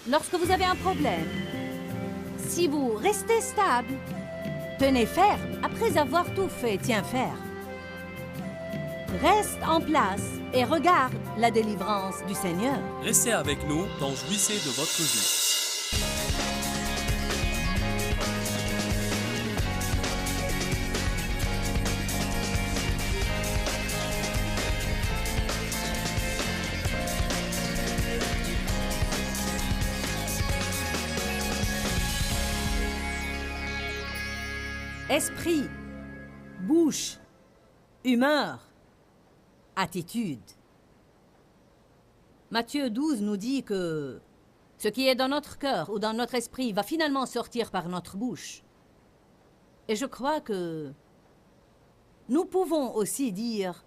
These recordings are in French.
lorsque vous avez un problème, si vous restez stable, tenez ferme, après avoir tout fait, tiens ferme. Reste en place et regarde la délivrance du Seigneur. Restez avec nous dans Jouissez de votre vie. Esprit, bouche, humeur, attitude. Matthieu 12 nous dit que ce qui est dans notre cœur ou dans notre esprit va finalement sortir par notre bouche. Et je crois que nous pouvons aussi dire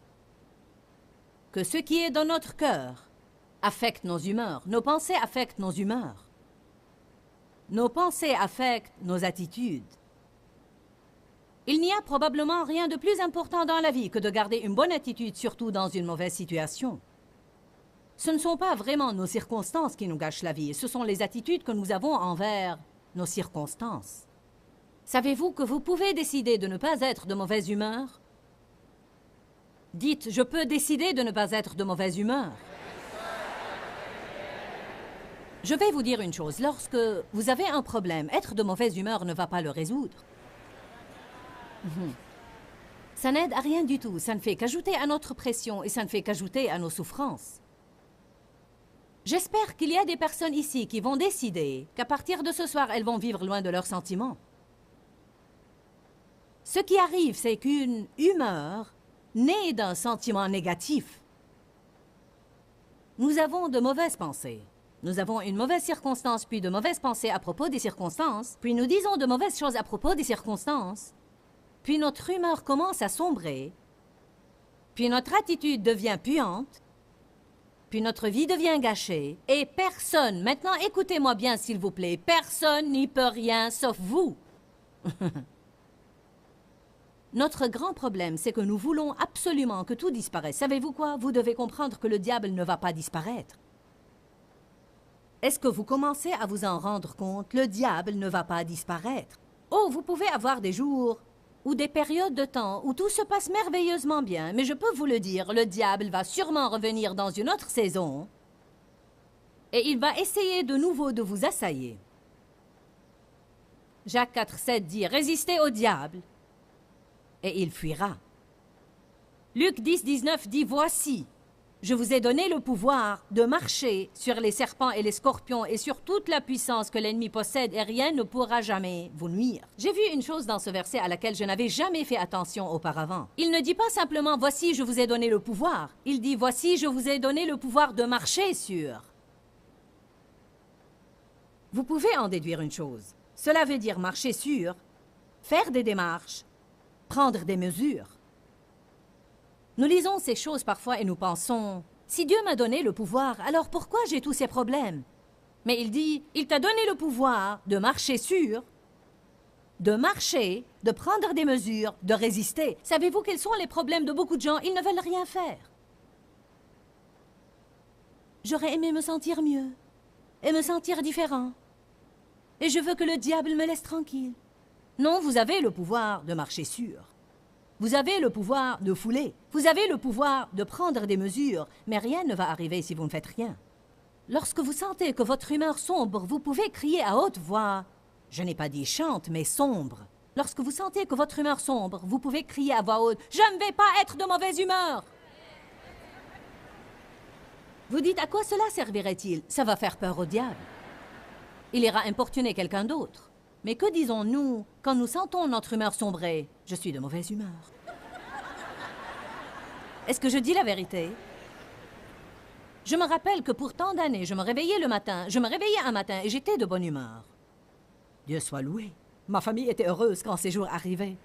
que ce qui est dans notre cœur affecte nos humeurs. Nos pensées affectent nos humeurs. Nos pensées affectent nos attitudes. Il n'y a probablement rien de plus important dans la vie que de garder une bonne attitude, surtout dans une mauvaise situation. Ce ne sont pas vraiment nos circonstances qui nous gâchent la vie, ce sont les attitudes que nous avons envers nos circonstances. Savez-vous que vous pouvez décider de ne pas être de mauvaise humeur? Dites, je peux décider de ne pas être de mauvaise humeur. Je vais vous dire une chose, lorsque vous avez un problème, être de mauvaise humeur ne va pas le résoudre. Ça n'aide à rien du tout, ça ne fait qu'ajouter à notre pression et ça ne fait qu'ajouter à nos souffrances. J'espère qu'il y a des personnes ici qui vont décider qu'à partir de ce soir, elles vont vivre loin de leurs sentiments. Ce qui arrive, c'est qu'une humeur naît d'un sentiment négatif. Nous avons de mauvaises pensées. Nous avons une mauvaise circonstance, puis de mauvaises pensées à propos des circonstances, puis nous disons de mauvaises choses à propos des circonstances. Puis notre humeur commence à sombrer, puis notre attitude devient puante, puis notre vie devient gâchée, et personne, maintenant écoutez-moi bien s'il vous plaît, personne n'y peut rien sauf vous. Notre grand problème, c'est que nous voulons absolument que tout disparaisse. Savez-vous quoi? Vous devez comprendre que le diable ne va pas disparaître. Est-ce que vous commencez à vous en rendre compte? Le diable ne va pas disparaître. Oh, vous pouvez avoir des jours ou des périodes de temps où tout se passe merveilleusement bien, mais je peux vous le dire, le diable va sûrement revenir dans une autre saison et il va essayer de nouveau de vous assailler. Jacques 4,7 dit « Résistez au diable et il fuira ». Luc 10,19 dit « Voici, je vous ai donné le pouvoir de marcher sur les serpents et les scorpions et sur toute la puissance que l'ennemi possède et rien ne pourra jamais vous nuire. » J'ai vu une chose dans ce verset à laquelle je n'avais jamais fait attention auparavant. Il ne dit pas simplement « Voici, je vous ai donné le pouvoir ». Il dit « Voici, je vous ai donné le pouvoir de marcher sur ». Vous pouvez en déduire une chose. Cela veut dire marcher sur, faire des démarches, prendre des mesures. Nous lisons ces choses parfois et nous pensons, si Dieu m'a donné le pouvoir, alors pourquoi j'ai tous ces problèmes? Mais il dit, il t'a donné le pouvoir de marcher sur, de marcher, de prendre des mesures, de résister. Savez-vous quels sont les problèmes de beaucoup de gens? Ils ne veulent rien faire. J'aurais aimé me sentir mieux et me sentir différent. Et je veux que le diable me laisse tranquille. Non, vous avez le pouvoir de marcher sur. Vous avez le pouvoir de fouler. Vous avez le pouvoir de prendre des mesures, mais rien ne va arriver si vous ne faites rien. Lorsque vous sentez que votre humeur sombre, vous pouvez crier à haute voix. Je n'ai pas dit chante, mais sombre. Lorsque vous sentez que votre humeur sombre, vous pouvez crier à voix haute. Je ne vais pas être de mauvaise humeur. Vous dites, à quoi cela servirait-il? Ça va faire peur au diable. Il ira importuner quelqu'un d'autre. Mais que disons-nous quand nous sentons notre humeur sombrer? Je suis de mauvaise humeur. Est-ce que je dis la vérité? Je me rappelle que pour tant d'années, je me réveillais un matin et j'étais de bonne humeur. Dieu soit loué. Ma famille était heureuse quand ces jours arrivaient.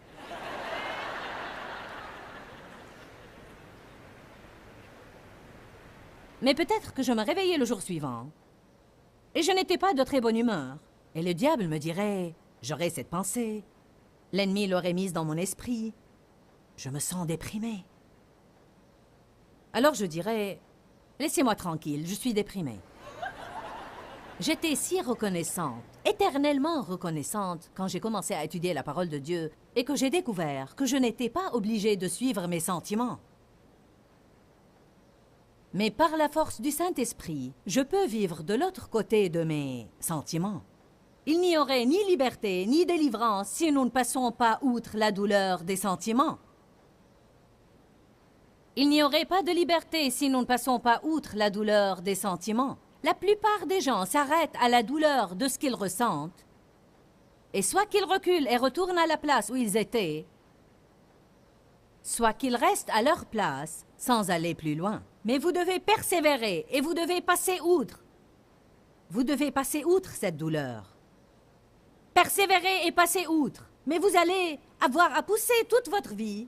Mais peut-être que je me réveillais le jour suivant et je n'étais pas de très bonne humeur. Et le diable me dirait, j'aurais cette pensée. L'ennemi l'aurait mise dans mon esprit. Je me sens déprimé. Alors je dirais, laissez-moi tranquille, je suis déprimé. J'étais si reconnaissante, éternellement reconnaissante, quand j'ai commencé à étudier la parole de Dieu et que j'ai découvert que je n'étais pas obligée de suivre mes sentiments. Mais par la force du Saint-Esprit, je peux vivre de l'autre côté de mes sentiments. Il n'y aurait ni liberté ni délivrance si nous ne passons pas outre la douleur des sentiments. Il n'y aurait pas de liberté si nous ne passons pas outre la douleur des sentiments. La plupart des gens s'arrêtent à la douleur de ce qu'ils ressentent, et soit qu'ils reculent et retournent à la place où ils étaient, soit qu'ils restent à leur place sans aller plus loin. Mais vous devez persévérer et vous devez passer outre. Vous devez passer outre cette douleur. Persévérer et passer outre. Mais vous allez avoir à pousser toute votre vie.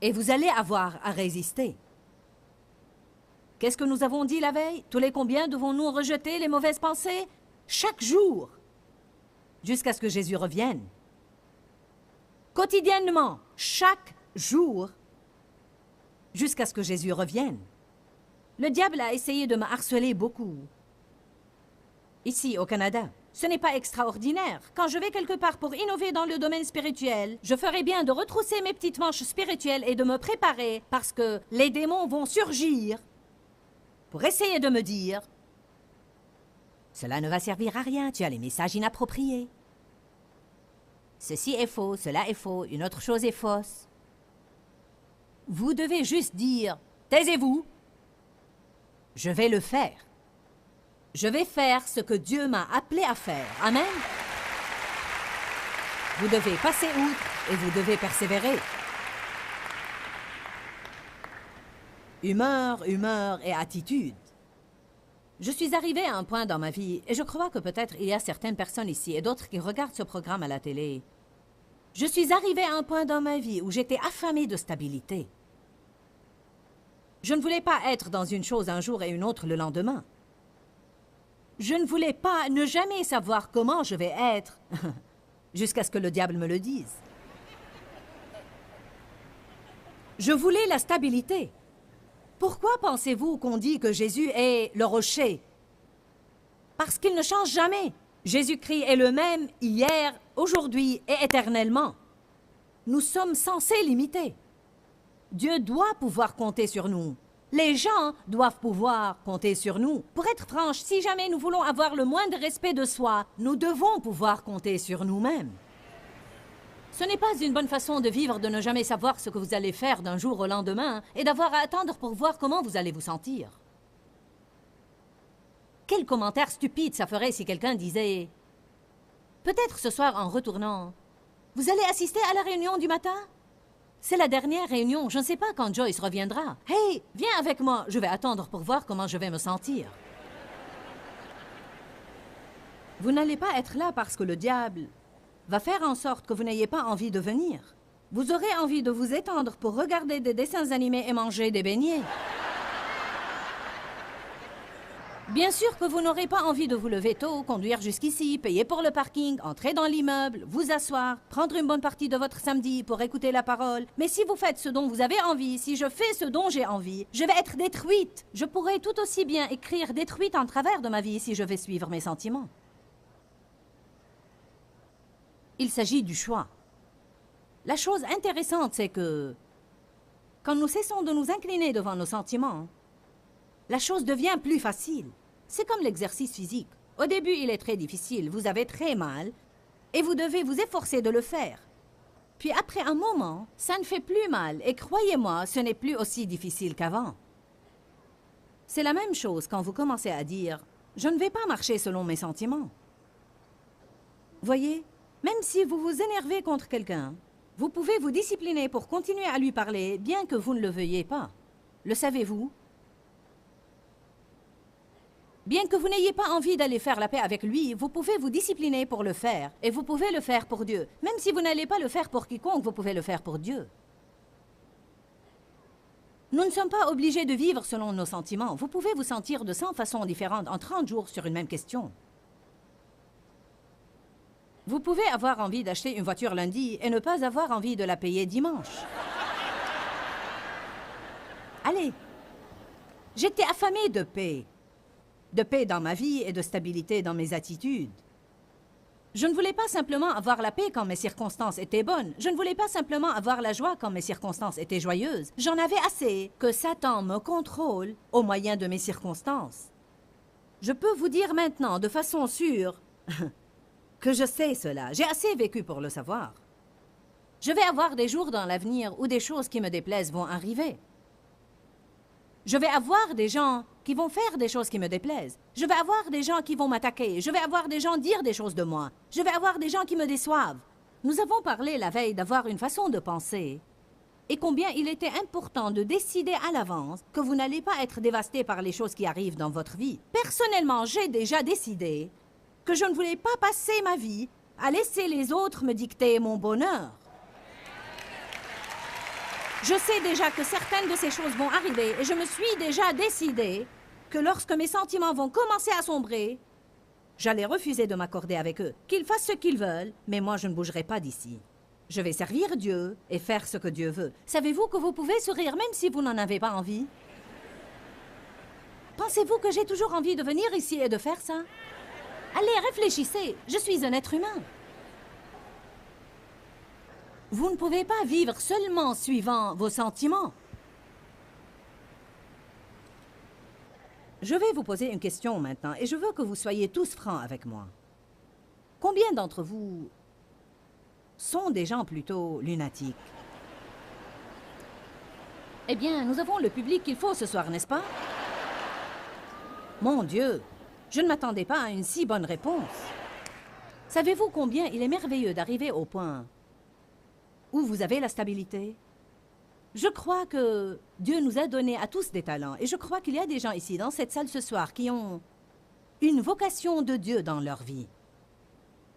Et vous allez avoir à résister. Qu'est-ce que nous avons dit la veille? Tous les combien devons-nous rejeter les mauvaises pensées? Chaque jour, jusqu'à ce que Jésus revienne. Quotidiennement, chaque jour, jusqu'à ce que Jésus revienne. Le diable a essayé de me harceler beaucoup. Ici, au Canada. Ce n'est pas extraordinaire. Quand je vais quelque part pour innover dans le domaine spirituel, je ferai bien de retrousser mes petites manches spirituelles et de me préparer parce que les démons vont surgir pour essayer de me dire « Cela ne va servir à rien, tu as les messages inappropriés. Ceci est faux, cela est faux, une autre chose est fausse. » Vous devez juste dire « Taisez-vous, je vais le faire. Je vais faire ce que Dieu m'a appelé à faire. Amen. » Vous devez passer outre et vous devez persévérer. Humeur, humeur et attitude. Je suis arrivée à un point dans ma vie, et je crois que peut-être il y a certaines personnes ici et d'autres qui regardent ce programme à la télé. Je suis arrivée à un point dans ma vie où j'étais affamée de stabilité. Je ne voulais pas être dans une chose un jour et une autre le lendemain. Je ne voulais pas ne jamais savoir comment je vais être, jusqu'à ce que le diable me le dise. Je voulais la stabilité. Pourquoi pensez-vous qu'on dit que Jésus est le rocher? Parce qu'il ne change jamais. Jésus-Christ est le même hier, aujourd'hui et éternellement. Nous sommes censés l'imiter. Dieu doit pouvoir compter sur nous. Les gens doivent pouvoir compter sur nous. Pour être franche, si jamais nous voulons avoir le moindre respect de soi, nous devons pouvoir compter sur nous-mêmes. Ce n'est pas une bonne façon de vivre de ne jamais savoir ce que vous allez faire d'un jour au lendemain et d'avoir à attendre pour voir comment vous allez vous sentir. Quel commentaire stupide ça ferait si quelqu'un disait « Peut-être ce soir en retournant, vous allez assister à la réunion du matin? C'est la dernière réunion, je ne sais pas quand Joyce reviendra. Hey, viens avec moi, je vais attendre pour voir comment je vais me sentir. » Vous n'allez pas être là parce que le diable va faire en sorte que vous n'ayez pas envie de venir. Vous aurez envie de vous étendre pour regarder des dessins animés et manger des beignets. Bien sûr que vous n'aurez pas envie de vous lever tôt, conduire jusqu'ici, payer pour le parking, entrer dans l'immeuble, vous asseoir, prendre une bonne partie de votre samedi pour écouter la parole. Mais si vous faites ce dont vous avez envie, si je fais ce dont j'ai envie, je vais être détruite. Je pourrais tout aussi bien écrire détruite en travers de ma vie si je vais suivre mes sentiments. Il s'agit du choix. La chose intéressante, c'est que quand nous cessons de nous incliner devant nos sentiments, la chose devient plus facile. C'est comme l'exercice physique. Au début, il est très difficile, vous avez très mal, et vous devez vous efforcer de le faire. Puis après un moment, ça ne fait plus mal, et croyez-moi, ce n'est plus aussi difficile qu'avant. C'est la même chose quand vous commencez à dire « Je ne vais pas marcher selon mes sentiments ». Voyez, même si vous vous énervez contre quelqu'un, vous pouvez vous discipliner pour continuer à lui parler, bien que vous ne le veuillez pas. Le savez-vous? Bien que vous n'ayez pas envie d'aller faire la paix avec lui, vous pouvez vous discipliner pour le faire. Et vous pouvez le faire pour Dieu. Même si vous n'allez pas le faire pour quiconque, vous pouvez le faire pour Dieu. Nous ne sommes pas obligés de vivre selon nos sentiments. Vous pouvez vous sentir de 100 façons différentes en 30 jours sur une même question. Vous pouvez avoir envie d'acheter une voiture lundi et ne pas avoir envie de la payer dimanche. Allez, j'étais affamée de paix. de paix dans ma vie et de stabilité dans mes attitudes. Je ne voulais pas simplement avoir la paix quand mes circonstances étaient bonnes. Je ne voulais pas simplement avoir la joie quand mes circonstances étaient joyeuses. J'en avais assez que Satan me contrôle au moyen de mes circonstances. Je peux vous dire maintenant de façon sûre que je sais cela. J'ai assez vécu pour le savoir. Je vais avoir des jours dans l'avenir où des choses qui me déplaisent vont arriver. Je vais avoir des gens qui vont faire des choses qui me déplaisent. Je vais avoir des gens qui vont m'attaquer. Je vais avoir des gens dire des choses de moi. Je vais avoir des gens qui me déçoivent. Nous avons parlé la veille d'avoir une façon de penser et combien il était important de décider à l'avance que vous n'allez pas être dévasté par les choses qui arrivent dans votre vie. Personnellement, j'ai déjà décidé que je ne voulais pas passer ma vie à laisser les autres me dicter mon bonheur. Je sais déjà que certaines de ces choses vont arriver et je me suis déjà décidé que lorsque mes sentiments vont commencer à sombrer, j'allais refuser de m'accorder avec eux. Qu'ils fassent ce qu'ils veulent, mais moi je ne bougerai pas d'ici. Je vais servir Dieu et faire ce que Dieu veut. Savez-vous que vous pouvez sourire même si vous n'en avez pas envie? Pensez-vous que j'ai toujours envie de venir ici et de faire ça? Allez, réfléchissez, je suis un être humain. Vous ne pouvez pas vivre seulement suivant vos sentiments. Je vais vous poser une question maintenant et je veux que vous soyez tous francs avec moi. Combien d'entre vous sont des gens plutôt lunatiques? Eh bien, nous avons le public qu'il faut ce soir, n'est-ce pas? Mon Dieu, je ne m'attendais pas à une si bonne réponse. Savez-vous combien il est merveilleux d'arriver au point où vous avez la stabilité? Je crois que Dieu nous a donné à tous des talents et je crois qu'il y a des gens ici dans cette salle ce soir qui ont une vocation de Dieu dans leur vie.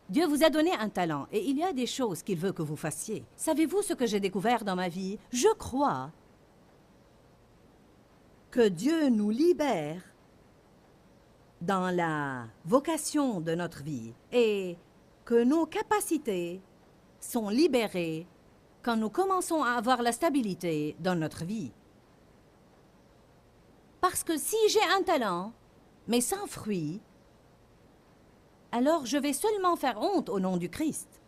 Dieu vous a donné un talent et il y a des choses qu'il veut que vous fassiez. Savez-vous ce que j'ai découvert dans ma vie? Je crois que Dieu nous libère dans la vocation de notre vie et que nos capacités sont libérées quand nous commençons à avoir la stabilité dans notre vie. Parce que si j'ai un talent, mais sans fruit, alors je vais seulement faire honte au nom du Christ.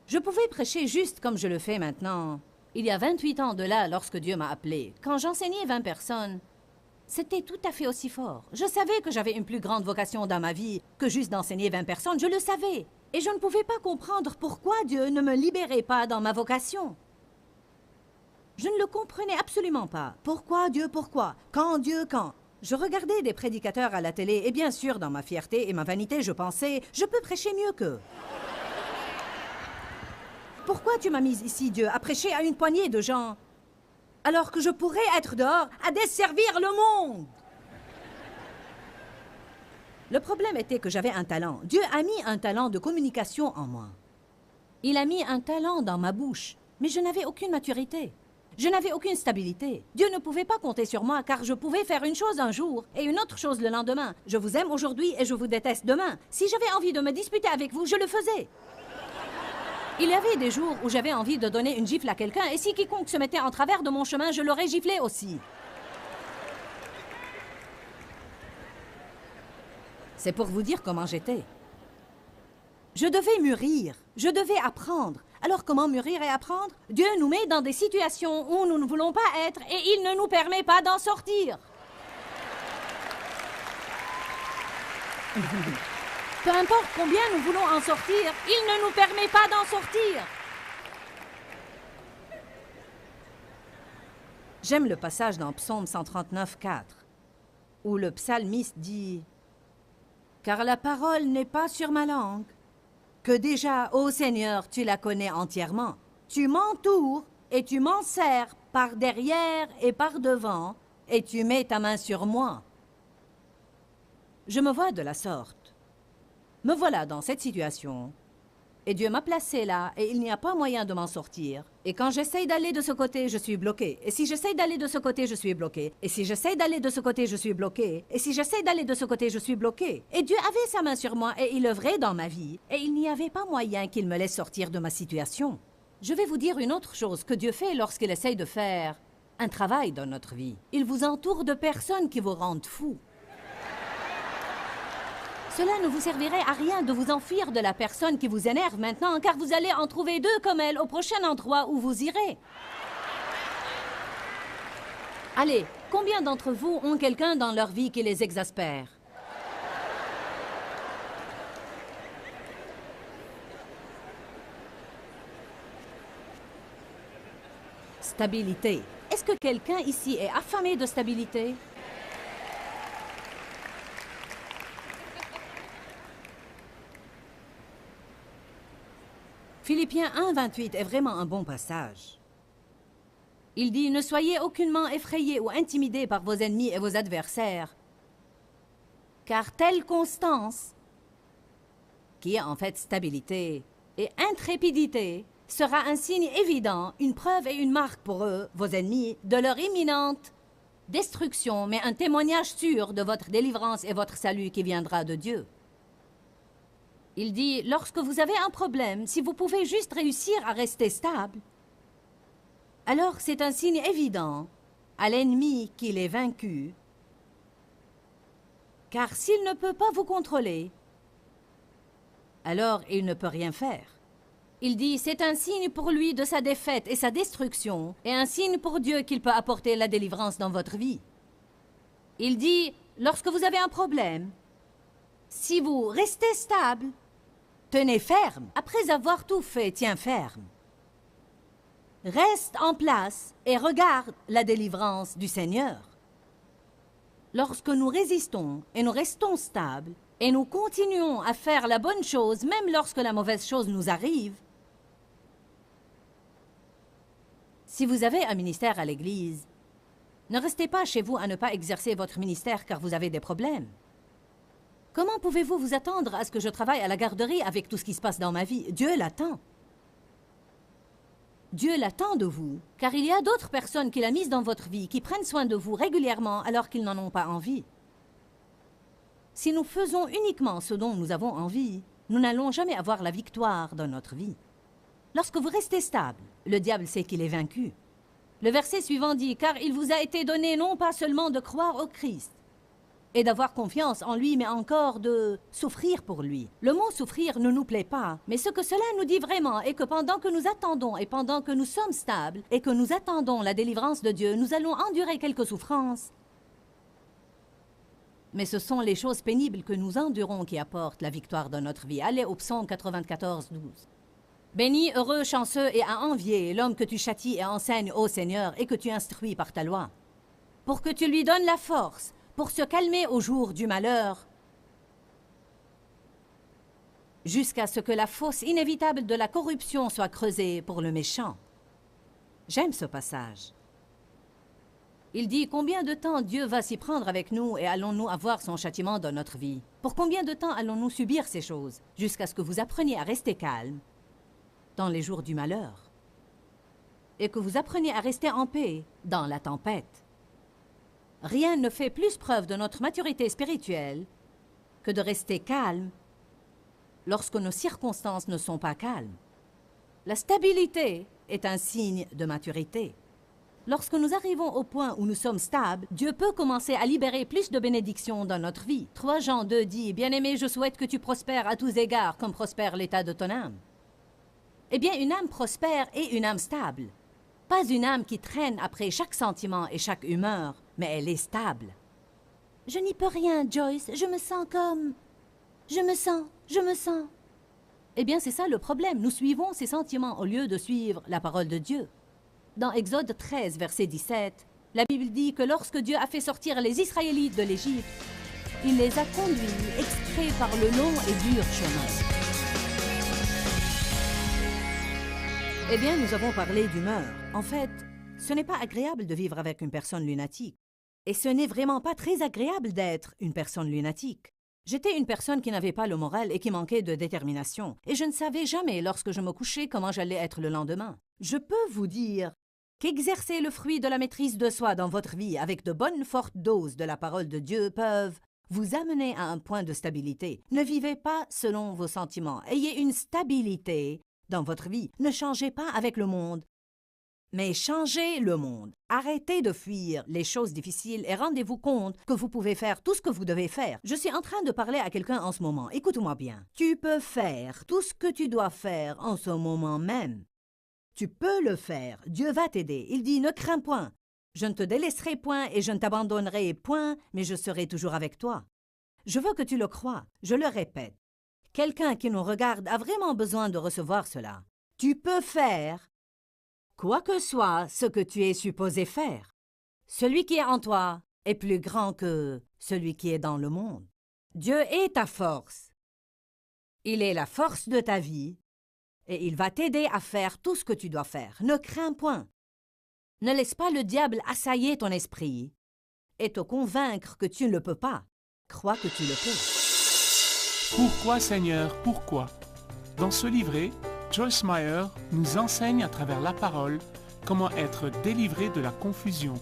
Je pouvais prêcher juste comme je le fais maintenant. Il y a 28 ans de là, lorsque Dieu m'a appelé, quand j'enseignais 20 personnes, c'était tout à fait aussi fort. Je savais que j'avais une plus grande vocation dans ma vie que juste d'enseigner 20 personnes, je le savais. Et je ne pouvais pas comprendre pourquoi Dieu ne me libérait pas dans ma vocation. Je ne le comprenais absolument pas. Pourquoi Dieu, pourquoi? Quand Dieu, quand? Je regardais des prédicateurs à la télé et bien sûr, dans ma fierté et ma vanité, je pensais « Je peux prêcher mieux qu'eux ». Pourquoi tu m'as mise ici, Dieu, à prêcher à une poignée de gens alors que je pourrais être dehors à desservir le monde? Le problème était que j'avais un talent. Dieu a mis un talent de communication en moi. Il a mis un talent dans ma bouche, mais je n'avais aucune maturité. Je n'avais aucune stabilité. Dieu ne pouvait pas compter sur moi car je pouvais faire une chose un jour et une autre chose le lendemain. Je vous aime aujourd'hui et je vous déteste demain. Si j'avais envie de me disputer avec vous, je le faisais. Il y avait des jours où j'avais envie de donner une gifle à quelqu'un et si quiconque se mettait en travers de mon chemin, je l'aurais giflé aussi. C'est pour vous dire comment j'étais. Je devais mûrir, je devais apprendre. Alors comment mûrir et apprendre? Dieu nous met dans des situations où nous ne voulons pas être et il ne nous permet pas d'en sortir. Peu importe combien nous voulons en sortir, il ne nous permet pas d'en sortir. J'aime le passage dans Psaume 139, 4, où le psalmiste dit « Car la parole n'est pas sur ma langue, que déjà, ô Seigneur, tu la connais entièrement. Tu m'entoures et tu m'enserres par derrière et par devant, et tu mets ta main sur moi. » Je me vois de la sorte. Me voilà dans cette situation. Et Dieu m'a placé là, et il n'y a pas moyen de m'en sortir. Et quand j'essaye d'aller de ce côté, je suis bloqué. Et si j'essaye d'aller de ce côté, je suis bloqué. Et si j'essaye d'aller de ce côté, je suis bloqué. Et si j'essaye d'aller de ce côté, je suis bloqué. Et Dieu avait sa main sur moi, et il œuvrait dans ma vie. Et il n'y avait pas moyen qu'il me laisse sortir de ma situation. Je vais vous dire une autre chose que Dieu fait lorsqu'il essaye de faire un travail dans notre vie. Il vous entoure de personnes qui vous rendent fous. Cela ne vous servirait à rien de vous enfuir de la personne qui vous énerve maintenant, car vous allez en trouver deux comme elle au prochain endroit où vous irez. Allez, combien d'entre vous ont quelqu'un dans leur vie qui les exaspère? Stabilité. Est-ce que quelqu'un ici est affamé de stabilité? Philippiens 1, 28 est vraiment un bon passage. Il dit « Ne soyez aucunement effrayés ou intimidés par vos ennemis et vos adversaires, car telle constance, qui est en fait stabilité, et intrépidité, sera un signe évident, une preuve et une marque pour eux, vos ennemis, de leur imminente destruction, mais un témoignage sûr de votre délivrance et votre salut qui viendra de Dieu. » Il dit, lorsque vous avez un problème, si vous pouvez juste réussir à rester stable, alors c'est un signe évident à l'ennemi qu'il est vaincu, car s'il ne peut pas vous contrôler, alors il ne peut rien faire. Il dit, c'est un signe pour lui de sa défaite et sa destruction, et un signe pour Dieu qu'il peut apporter la délivrance dans votre vie. Il dit, lorsque vous avez un problème, si vous restez stable, tenez ferme. Après avoir tout fait, tiens ferme. Reste en place et regarde la délivrance du Seigneur. Lorsque nous résistons et nous restons stables et nous continuons à faire la bonne chose, même lorsque la mauvaise chose nous arrive, si vous avez un ministère à l'Église, ne restez pas chez vous à ne pas exercer votre ministère car vous avez des problèmes. Comment pouvez-vous vous attendre à ce que je travaille à la garderie avec tout ce qui se passe dans ma vie? Dieu l'attend. Dieu l'attend de vous, car il y a d'autres personnes qu'il a mises dans votre vie qui prennent soin de vous régulièrement alors qu'ils n'en ont pas envie. Si nous faisons uniquement ce dont nous avons envie, nous n'allons jamais avoir la victoire dans notre vie. Lorsque vous restez stable, le diable sait qu'il est vaincu. Le verset suivant dit « Car il vous a été donné non pas seulement de croire au Christ, et d'avoir confiance en lui, mais encore de souffrir pour lui. » Le mot « souffrir » ne nous plaît pas, mais ce que cela nous dit vraiment est que pendant que nous attendons et pendant que nous sommes stables et que nous attendons la délivrance de Dieu, nous allons endurer quelques souffrances. Mais ce sont les choses pénibles que nous endurons qui apportent la victoire dans notre vie. Allez au psaume 94, 12. Béni, heureux, chanceux et à envier l'homme que tu châties et enseignes, ô Seigneur, et que tu instruis par ta loi, pour que tu lui donnes la force, pour se calmer au jour du malheur, jusqu'à ce que la fosse inévitable de la corruption soit creusée pour le méchant. J'aime ce passage. Il dit, combien de temps Dieu va s'y prendre avec nous et allons-nous avoir son châtiment dans notre vie? Pour combien de temps allons-nous subir ces choses? Jusqu'à ce que vous appreniez à rester calme dans les jours du malheur et que vous appreniez à rester en paix dans la tempête. Rien ne fait plus preuve de notre maturité spirituelle que de rester calme lorsque nos circonstances ne sont pas calmes. La stabilité est un signe de maturité. Lorsque nous arrivons au point où nous sommes stables, Dieu peut commencer à libérer plus de bénédictions dans notre vie. 3 Jean 2 dit « Bien-aimé, je souhaite que tu prospères à tous égards comme prospère l'état de ton âme. » Eh bien, une âme prospère est une âme stable. Pas une âme qui traîne après chaque sentiment et chaque humeur, mais elle est stable. « Je n'y peux rien, Joyce, je me sens comme... Je me sens... » Eh bien, c'est ça le problème. Nous suivons ces sentiments au lieu de suivre la parole de Dieu. Dans Exode 13, verset 17, la Bible dit que lorsque Dieu a fait sortir les Israélites de l'Égypte, il les a conduits extraits par le long et dur chemin. Eh bien, nous avons parlé d'humeur. En fait, ce n'est pas agréable de vivre avec une personne lunatique. Et ce n'est vraiment pas très agréable d'être une personne lunatique. J'étais une personne qui n'avait pas le moral et qui manquait de détermination. Et je ne savais jamais, lorsque je me couchais, comment j'allais être le lendemain. Je peux vous dire qu'exercer le fruit de la maîtrise de soi dans votre vie avec de bonnes fortes doses de la parole de Dieu peuvent vous amener à un point de stabilité. Ne vivez pas selon vos sentiments. Ayez une stabilité dans votre vie. Ne changez pas avec le monde. Mais changez le monde. Arrêtez de fuir les choses difficiles et rendez-vous compte que vous pouvez faire tout ce que vous devez faire. Je suis en train de parler à quelqu'un en ce moment. Écoute-moi bien. Tu peux faire tout ce que tu dois faire en ce moment même. Tu peux le faire. Dieu va t'aider. Il dit, ne crains point. Je ne te délaisserai point et je ne t'abandonnerai point, mais je serai toujours avec toi. Je veux que tu le crois. Je le répète. Quelqu'un qui nous regarde a vraiment besoin de recevoir cela. Tu peux faire quoi que soit ce que tu es supposé faire. Celui qui est en toi est plus grand que celui qui est dans le monde. Dieu est ta force. Il est la force de ta vie et il va t'aider à faire tout ce que tu dois faire. Ne crains point. Ne laisse pas le diable assailler ton esprit et te convaincre que tu ne le peux pas. Crois que tu le peux. Pourquoi, Seigneur, pourquoi? Dans ce livret, Joyce Meyer nous enseigne à travers la parole comment être délivré de la confusion.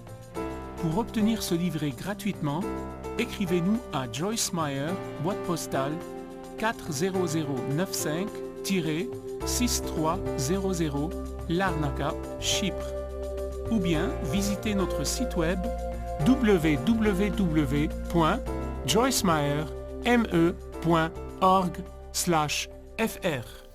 Pour obtenir ce livret gratuitement, écrivez-nous à Joyce Meyer, boîte postale 40095-6300 Larnaca, Chypre. Ou bien visitez notre site web www.joycemeyer.org/fr.